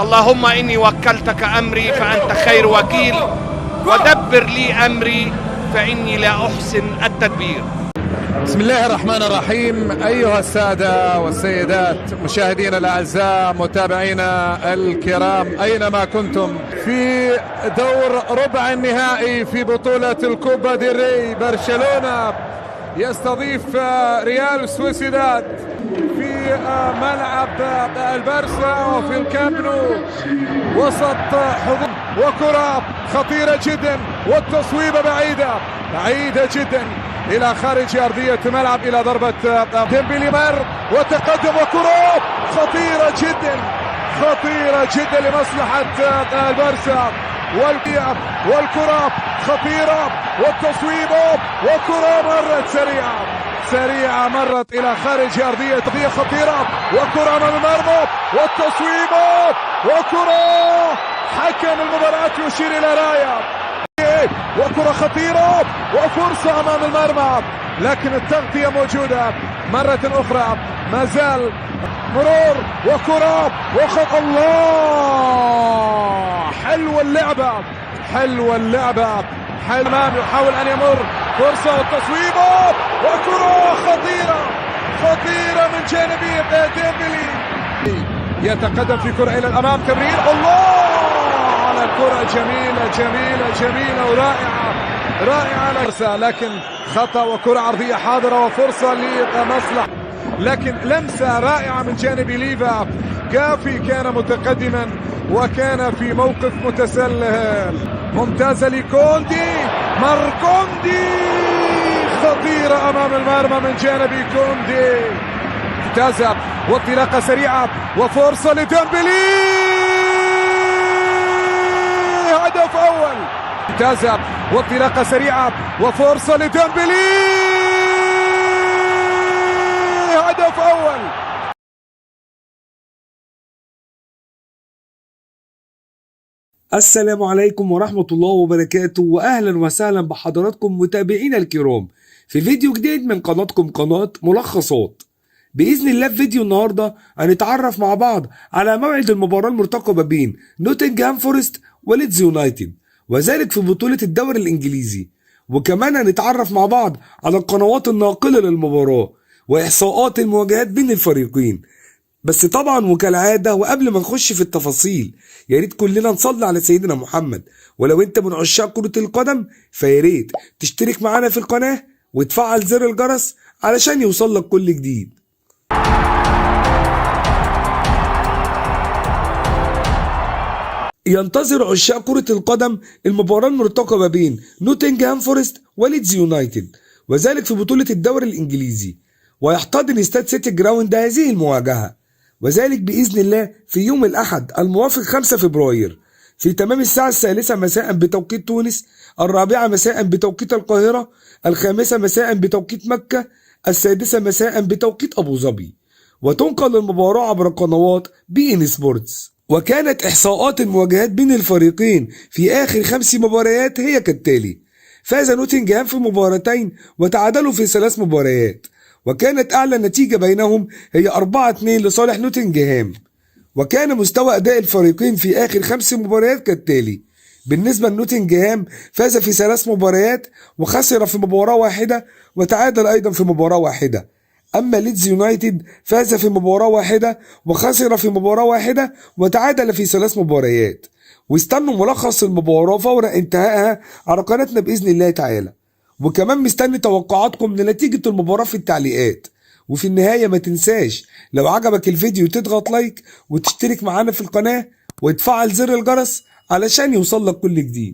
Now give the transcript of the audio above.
اللهم إني وكلتك أمري فأنت خير وكيل، ودبر لي أمري فإني لا أحسن التدبير. بسم الله الرحمن الرحيم. أيها السادة والسيدات مشاهدينا الأعزاء متابعينا الكرام أينما كنتم، في دور ربع النهائي في بطولة الكوبا ديل ري، برشلونة يستضيف ريال سويسيداد في ملعب البرسا وفي الكامب نو، وسط حضور وكرة خطيرة جدا والتصويبة بعيدة جدا إلى خارج أرضية الملعب إلى ضربة ديمبلي مر وتقدم وكرة خطيرة جدا لمصلحة البرسا، والكرة خطيرة والتصويبة وكرة مرت سريعة مرت إلى خارج أرضية خطيرة وكرة أمام المرمى والتصويبة وكرة، حكم المباراة يشير إلى راية وكرة خطيرة وفرصة أمام المرمى، لكن التغطية موجودة مرة أخرى، ما زال مرور وكرة الله، حلوة اللعبة أمام يحاول أن يمر، فرصة والتصويبة وكرة خطيرة من جانبي ديمبلي، يتقدم في كرة إلى الأمام، تمرير الله على الكرة، جميلة ورائعة لمسة، لكن خطأ وكرة عرضية حاضرة وفرصة لمصلحة، لكن لمسة رائعة من جانب ليفا. جافي كان متقدما وكان في موقف متسلل، ممتازة لكوندي، ماركوندي خطيرة أمام المرمى من جانب كوندي، ممتازة وانطلاقة سريعة وفرصة لديمبلي، هدف أول، ممتازة وانطلاقة سريعة وفرصة لديمبلي، هدف أول. السلام عليكم ورحمة الله وبركاته، وأهلا وسهلا بحضراتكم متابعينا الكرام في فيديو جديد من قناتكم قناة ملخصات. بإذن الله في فيديو النهاردة هنتعرف مع بعض على موعد المباراة المرتقبة بين نوتنغهام فورست وليدز يونايتد، وذلك في بطولة الدوري الإنجليزي، وكمان هنتعرف مع بعض على القنوات الناقلة للمباراة وإحصاءات المواجهات بين الفريقين. بس طبعا وكالعادة وقبل ما نخش في التفاصيل يا ريت كلنا نصلي على سيدنا محمد، ولو انت من عشاق كرة القدم فيا ريت تشترك معانا في القناة وتفعل زر الجرس علشان يوصلك كل جديد. ينتظر عشاق كرة القدم المباراة المرتقبة بين نوتنغهام فورست وليدز يونايتد، وذلك في بطولة الدوري الإنجليزي، ويحتضن استاد سيتي جراوند هذه المواجهة، وذلك بإذن الله في يوم الأحد الموافق 5 فبراير في تمام الساعة 3 مساء بتوقيت تونس، 4 مساء بتوقيت القاهرة، 5 مساء بتوقيت مكة، 6 مساء بتوقيت أبو ظبي، وتنقل المباراة عبر قنوات بي إن سبورتس. وكانت إحصاءات المواجهات بين الفريقين في آخر 5 مباريات هي كالتالي: فاز نوتنغهام في مباراتين وتعادلوا في 3 مباريات، وكانت أعلى نتيجة بينهم هي 4-2 لصالح نوتنغهام. وكان مستوى أداء الفريقين في آخر 5 مباريات كالتالي: بالنسبة لنوتنغهام فاز في 3 مباريات وخسر في مباراة واحدة وتعادل أيضا في مباراة واحدة. أما ليدز يونايتد فاز في مباراة واحدة وخسر في مباراة واحدة وتعادل في 3 مباريات. واستنوا ملخص المباراة فور انتهائها على قناتنا بإذن الله تعالى، وكمان مستني توقعاتكم لنتيجة المباراة في التعليقات. وفي النهاية ما تنساش لو عجبك الفيديو تضغط لايك وتشترك معانا في القناة وتفعل زر الجرس علشان يوصلك كل جديد.